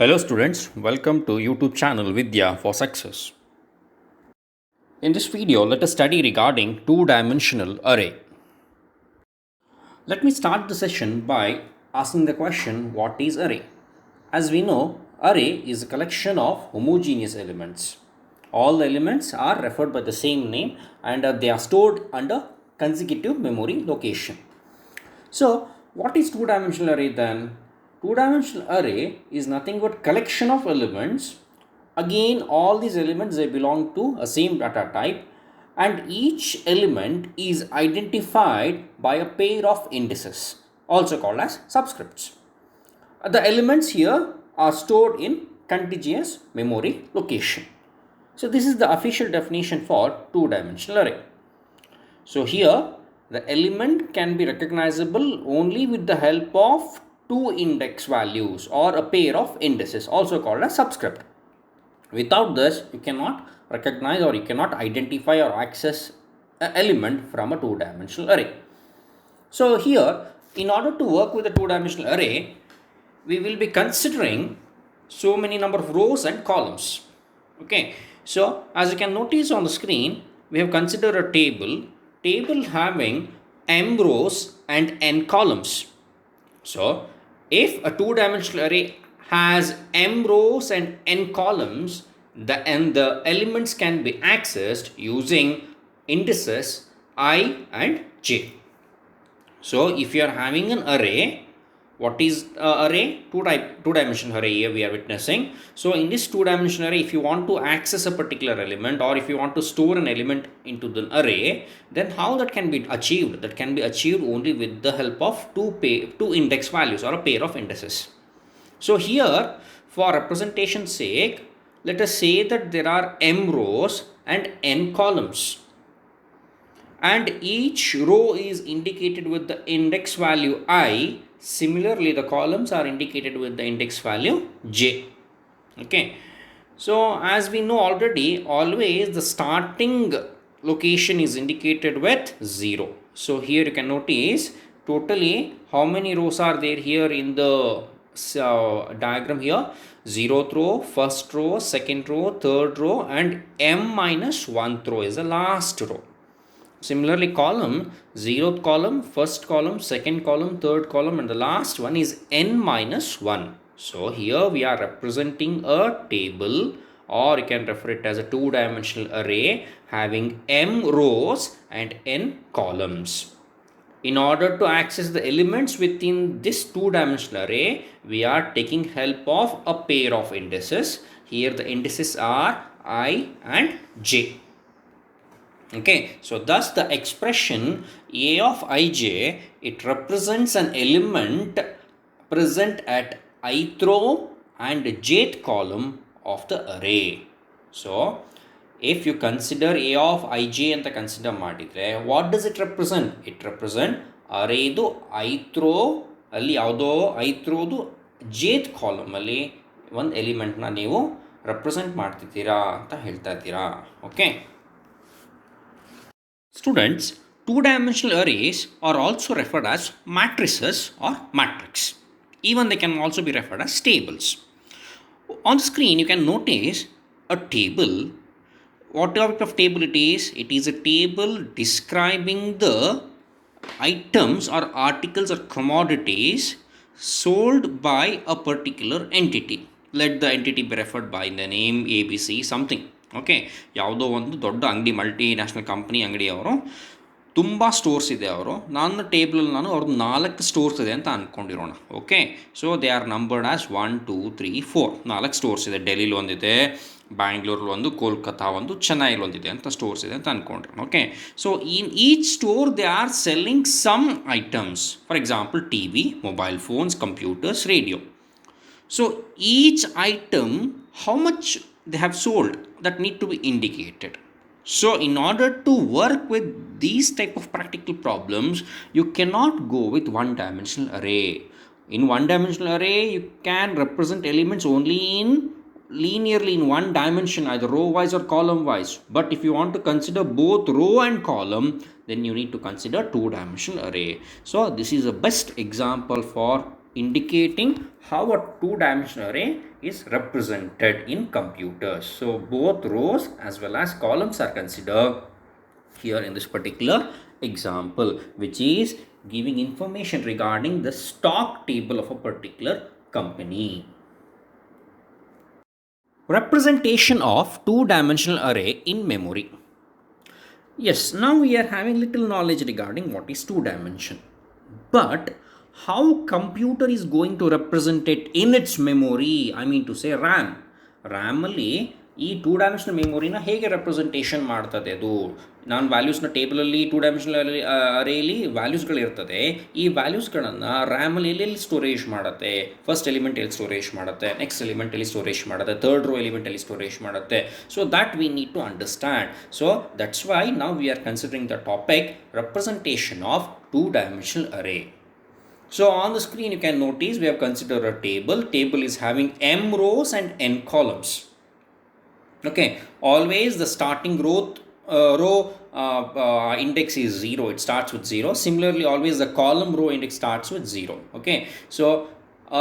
Hello students, welcome to YouTube channel Vidya for Success. In this video, let us study regarding two-dimensional array. Let me start the session by asking the question, what is array? As we know, array is a collection of homogeneous elements. All the elements are referred by the same name and they are stored under consecutive memory location. So, what is two-dimensional array then? Two-dimensional array is nothing but collection of elements. Again, all these elements, they belong to a same data type, and each element is identified by a pair of indices, also called as subscripts. The elements here are stored in contiguous memory location. So this is the official definition for two-dimensional array. So here the element can be recognizable only with the help of two index values or a pair of indices, also called as subscript. Without this, you cannot recognize or you cannot identify or access an element from a two-dimensional array. So here, in order to work with a two-dimensional array, we will be considering so many number of rows and columns. Okay, so as you can notice on the screen, we have considered a table having m rows and n columns. So if a two-dimensional array has m rows and n columns, the elements can be accessed using indices I and j. So if you are having an array, what is array? Two-dimensional array here we are witnessing. So in this two-dimensional array, if you want to access a particular element or if you want to store an element into the array, then how that can be achieved? That can be achieved only with the help of two index values or a pair of indices. So here, for representation's sake, let us say that there are m rows and n columns, and each row is indicated with the index value I. Similarly, the columns are indicated with the index value j. Okay, so as we know already, always the starting location is indicated with 0. So here you can notice totally how many rows are there here in the diagram here. 0th row, first row, second row, third row, and m minus 1th row is the last row. Similarly, column, 0th column, first column, second column, third column, and the last one is n minus 1. So here we are representing a table, or you can refer it as a two-dimensional array having m rows and n columns. In order to access the elements within this two-dimensional array, we are taking help of a pair of indices. Here the indices are I and j. Okay, so thus the expression A of ij, it represents an element present at ith row and jth column of the array. So if you consider A of ij ಅಂತ consider ಮಾಡಿದರೆ, what does it represent? It represent ಅರೇದು ith row ಅಲ್ಲಿ ಯಾವುದೋ ith rowದು jth column ಅಲ್ಲಿ ಒಂದು ಎಲಿಮೆಂಟ್ನ ನೀವು represent ಮಾಡ್ತಿದ್ದೀರಾ ಅಂತ ಹೇಳ್ತಾ ಇದ್ದೀರಾ. Okay students, two-dimensional arrays are also referred as matrices or matrix. Even they can also be referred as tables. On the screen you can notice a table. What type of table it is? It is a table describing the items or articles or commodities sold by a particular entity. Let the entity be referred by the name ABC something. Okay, ಯಾವುದೋ ಒಂದು ದೊಡ್ಡ ಅಂಗಡಿ, multi national company ಅಂಗಡಿಯವರು, ತುಂಬ stores ಇದೆ. ನನ್ನ ಟೇಬಲಲ್ಲಿ ಅವ್ರದ್ದು 4 stores ಇದೆ ಅಂತ ಅಂದ್ಕೊಂಡಿರೋಣ. Okay, so they are numbered as 1 2 3 4. 4 stores ಇದೆ. ಡೆಲ್ಲಿಲಿ ಒಂದಿದೆ, ಬ್ಯಾಂಗ್ಳೂರಲ್ಲಿ ಒಂದು, ಕೋಲ್ಕತ್ತಾ ಒಂದು, ಚೆನ್ನೈಲಿ ಒಂದಿದೆ ಅಂತ ಸ್ಟೋರ್ಸ್ ಇದೆ ಅಂತ ಅಂದ್ಕೊಂಡ್ರಿ. Okay, so in each store they are selling some items. For example T V, mobile phones, computers, radio. So each item, how much they have sold, that need to be indicated. So in order to work with these type of practical problems, you cannot go with one-dimensional array. In one-dimensional array, you can represent elements only in linearly in one dimension, either row wise or column wise. But if you want to consider both row and column, then you need to consider two-dimensional array. So this is the best example for indicating how a two-dimensional array is represented in computers. So both rows as well as columns are considered here in this particular example, which is giving information regarding the stock table of a particular company. Representation of two-dimensional array in memory. Yes, now we are having little knowledge regarding what is two dimension. But how computer is going to represent it in its memory, I mean to say RAM. RAM ಅಲ್ಲಿ ಈ two dimensional ಮೆಮೊರಿನ ಹೇಗೆ representation ಮಾಡ್ತದೆ ಅದು ನಾನು ವ್ಯಾಲ್ಯೂಸ್ನ ಟೇಬಲಲ್ಲಿ two dimensional ಅರೇಲಿ ವ್ಯಾಲ್ಯೂಸ್ಗಳಿರ್ತದೆ ಈ ವ್ಯಾಲ್ಯೂಸ್ಗಳನ್ನು ರ್ಯಾಮಲ್ಲಿ ಎಲ್ಲೆಲ್ಲಿ storage ಮಾಡುತ್ತೆ first element ಎಲ್ಲಿ ಸ್ಟೋರೇಜ್ ಮಾಡುತ್ತೆ ನೆಕ್ಸ್ಟ್ ಎಲಿಮೆಂಟ್ ಎಲ್ಲಿ ಸ್ಟೋರೇಜ್ ಮಾಡುತ್ತೆ ಥರ್ಡ್ ರೋ ಎಲಿಮೆಂಟ್ ಎಲ್ಲಿ ಸ್ಟೋರೇಜ್ ಮಾಡುತ್ತೆ so that we need to understand so that's why ನಾವು we are considering the topic representation of two-dimensional array. So on the screen you can notice we have considered a table. Table is having m rows and n columns. Okay, always the starting row index is 0. It starts with 0. Similarly, always the column row index starts with 0. Okay, so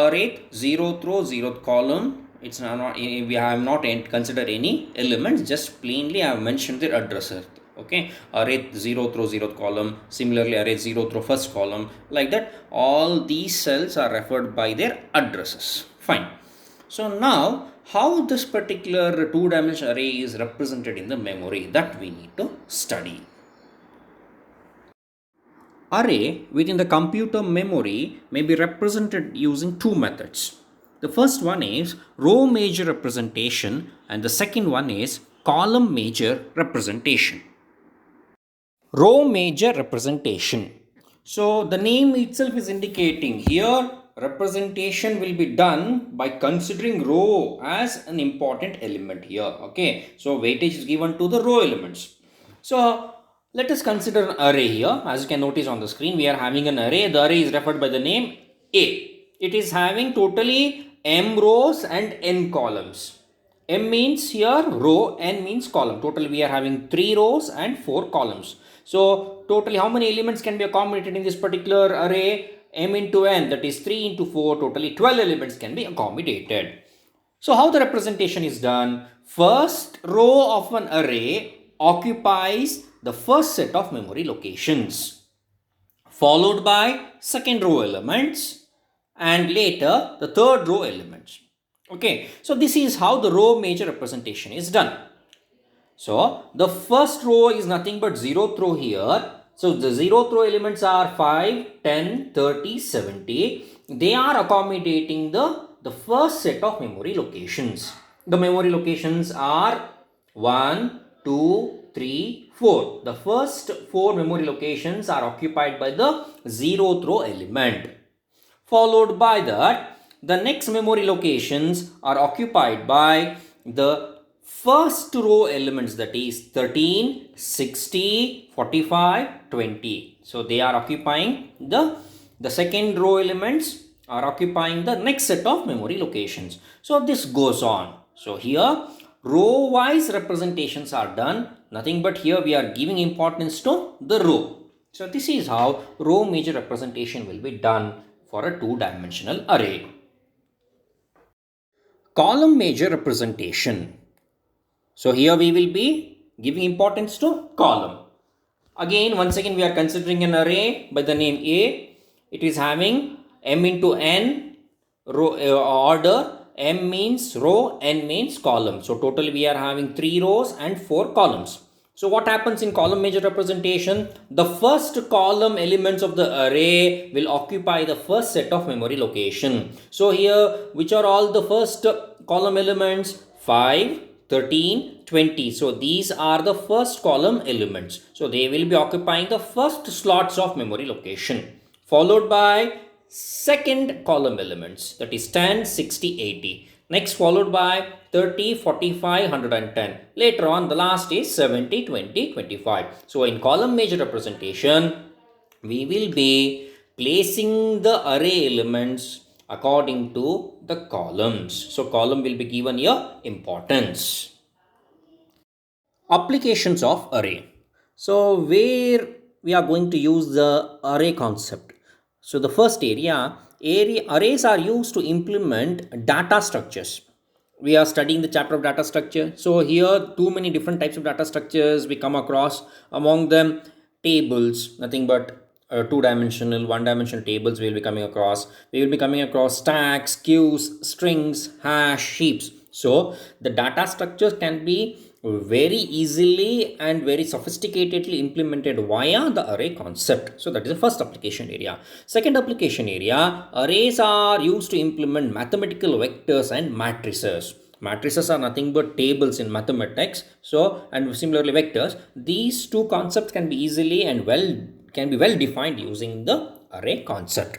array 0th row 0th column. It's not we have not considered any elements. Just plainly I have mentioned the addresser. Okay, array 0th row 0th column, similarly array 0th row first column, like that all these cells are referred by their addresses. Fine. So now how this particular two-dimensional array is represented in the memory, that we need to study. Array within the computer memory may be represented using two methods. The first one is row major representation and the second one is column major representation. Row major representation. So the name itself is indicating here representation will be done by considering row as an important element here. Okay, so weightage is given to the row elements. So let us consider an array here. As you can notice on the screen, we are having an array. The array is referred by the name A. It is having totally m rows and n columns. M means here row, n means column. Total we are having 3 rows and 4 columns. So totally how many elements can be accommodated in this particular array? M into n, that is 3 into 4, totally 12 elements can be accommodated. So how the representation is done? First row of an array occupies the first set of memory locations, followed by second row elements, and later the third row elements. Okay, so this is how the row major representation is done. So the first row is nothing but 0th row here. So the 0th row elements are 5, 10, 30, 70. They are accommodating the first set of memory locations. The memory locations are 1, 2, 3, 4. The first 4 memory locations are occupied by the 0th row element. Followed by that, the next memory locations are occupied by the first row elements, that is 13, 60, 45, 20. So they are occupying the second row elements are occupying the next set of memory locations. So this goes on. So here row wise representations are done. Nothing but here we are giving importance to the row. So this is how row major representation will be done for a two-dimensional array. Column major representation. So here we will be giving importance to column. Again, once again we are considering an array by the name A. It is having m into n row order. M means row, n means column. So totally we are having 3 rows and 4 columns. So what happens in column major representation? The first column elements of the array will occupy the first set of memory location. So here which are all the first column elements? 5, 13, 20. So these are the first column elements. So they will be occupying the first slots of memory location, followed by second column elements, that is 10, 60, 80. Next followed by 30, 45, 110. Later on the last is 70, 20, 25. So in column major representation, we will be placing the array elements according to the columns. So column will be given here importance. Applications of array. So where we are going to use the array concept. So the first area Arrays are used to implement data structures. We are studying the chapter of data structure. So here too many different types of data structures we come across. Among them, tables, nothing but two-dimensional, one-dimensional tables we will be coming across. We will be coming across stacks, queues, strings, hash, heaps. So the data structures can be very easily and very sophisticatedly implemented via the array concept. So that is the first application area. Second application area, arrays are used to implement mathematical vectors and matrices. Matrices are nothing but tables in mathematics. So, and similarly vectors. These two concepts can be easily and well defined using the array concept.